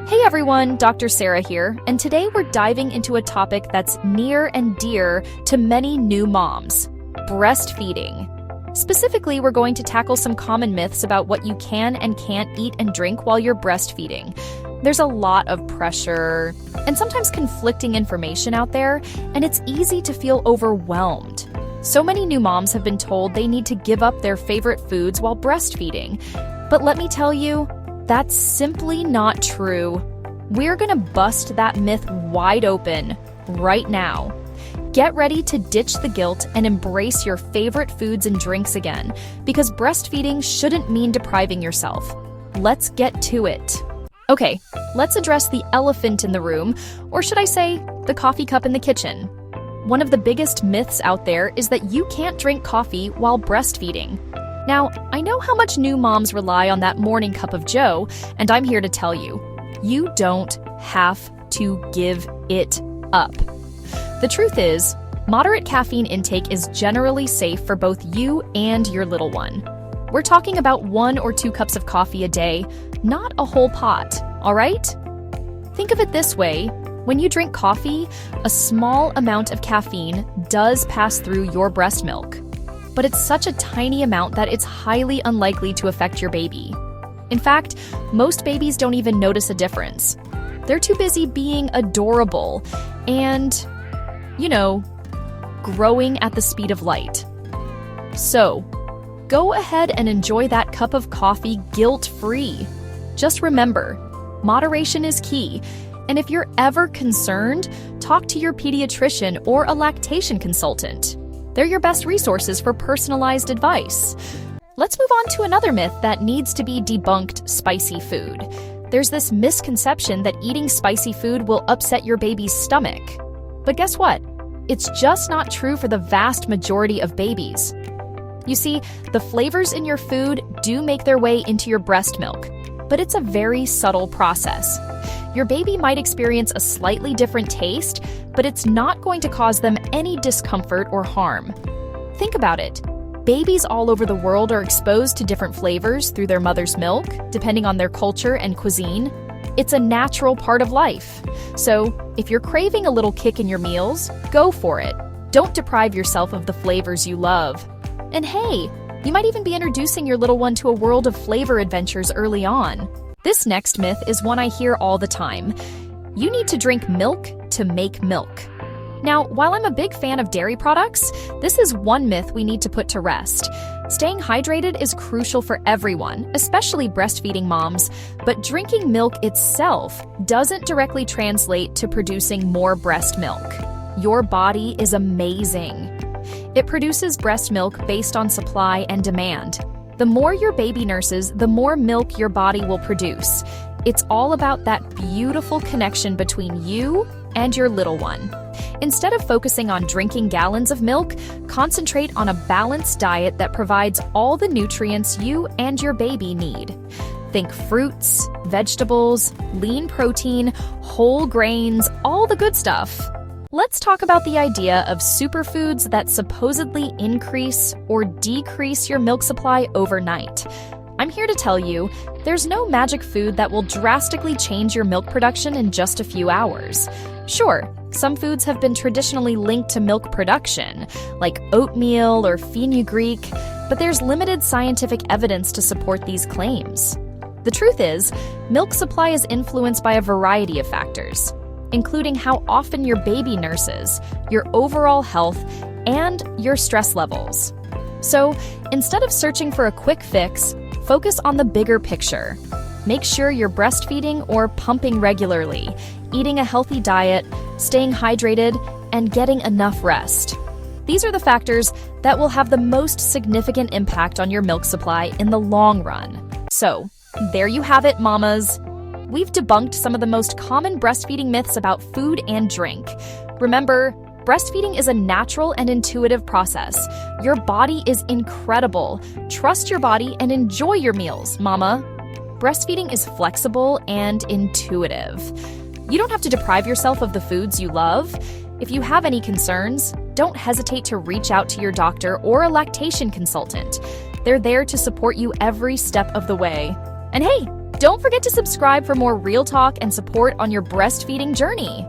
Hey everyone, Dr. Sarah here, and today we're diving into a topic that's near and dear to many new moms: breastfeeding. Specifically, we're going to tackle some common myths about what you can and can't eat and drink while you're breastfeeding. There's a lot of pressure and sometimes conflicting information out there, and it's easy to feel overwhelmed. So many new moms have been told they need to give up their favorite foods while breastfeeding. But let me tell you, that's simply not true. We're gonna bust that myth wide open right now. Get ready to ditch the guilt and embrace your favorite foods and drinks again, because breastfeeding shouldn't mean depriving yourself. Let's get to it. Okay, let's address the elephant in the room, or should I say, the coffee cup in the kitchen. One of the biggest myths out there is that you can't drink coffee while breastfeeding. Now, I know how much new moms rely on that morning cup of joe, and I'm here to tell you, you don't have to give it up. The truth is, moderate caffeine intake is generally safe for both you and your little one. We're talking about 1 or 2 cups of coffee a day, not a whole pot, all right? Think of it this way: when you drink coffee, a small amount of caffeine does pass through your breast milk. But it's such a tiny amount that it's highly unlikely to affect your baby. In fact, most babies don't even notice a difference. They're too busy being adorable and, growing at the speed of light. So, go ahead and enjoy that cup of coffee guilt-free. Just remember, moderation is key, and if you're ever concerned, talk to your pediatrician or a lactation consultant. They're your best resources for personalized advice. Let's move on to another myth that needs to be debunked: spicy food. There's this misconception that eating spicy food will upset your baby's stomach. But guess what? It's just not true for the vast majority of babies. You see, the flavors in your food do make their way into your breast milk, but it's a very subtle process. Your baby might experience a slightly different taste, but it's not going to cause them any discomfort or harm. Think about it. Babies all over the world are exposed to different flavors through their mother's milk, depending on their culture and cuisine. It's a natural part of life. So, if you're craving a little kick in your meals, go for it. Don't deprive yourself of the flavors you love. And hey, you might even be introducing your little one to a world of flavor adventures early on. This next myth is one I hear all the time. You need to drink milk to make milk. Now, while I'm a big fan of dairy products, this is one myth we need to put to rest. Staying hydrated is crucial for everyone, especially breastfeeding moms, but drinking milk itself doesn't directly translate to producing more breast milk. Your body is amazing. It produces breast milk based on supply and demand. The more your baby nurses, the more milk your body will produce. It's all about that beautiful connection between you and your little one. Instead of focusing on drinking gallons of milk, concentrate on a balanced diet that provides all the nutrients you and your baby need. Think fruits, vegetables, lean protein, whole grains, all the good stuff. Let's talk about the idea of superfoods that supposedly increase or decrease your milk supply overnight. I'm here to tell you, there's no magic food that will drastically change your milk production in just a few hours. Sure, some foods have been traditionally linked to milk production, like oatmeal or fenugreek, but there's limited scientific evidence to support these claims. The truth is, milk supply is influenced by a variety of factors, including how often your baby nurses, your overall health, and your stress levels. So, instead of searching for a quick fix, focus on the bigger picture. Make sure you're breastfeeding or pumping regularly, eating a healthy diet, staying hydrated, and getting enough rest. These are the factors that will have the most significant impact on your milk supply in the long run. So, there you have it, mamas. We've debunked some of the most common breastfeeding myths about food and drink. Remember, breastfeeding is a natural and intuitive process. Your body is incredible. Trust your body and enjoy your meals, mama. Breastfeeding is flexible and intuitive. You don't have to deprive yourself of the foods you love. If you have any concerns, don't hesitate to reach out to your doctor or a lactation consultant. They're there to support you every step of the way. And hey, Don't forget to subscribe for more real talk and support on your breastfeeding journey.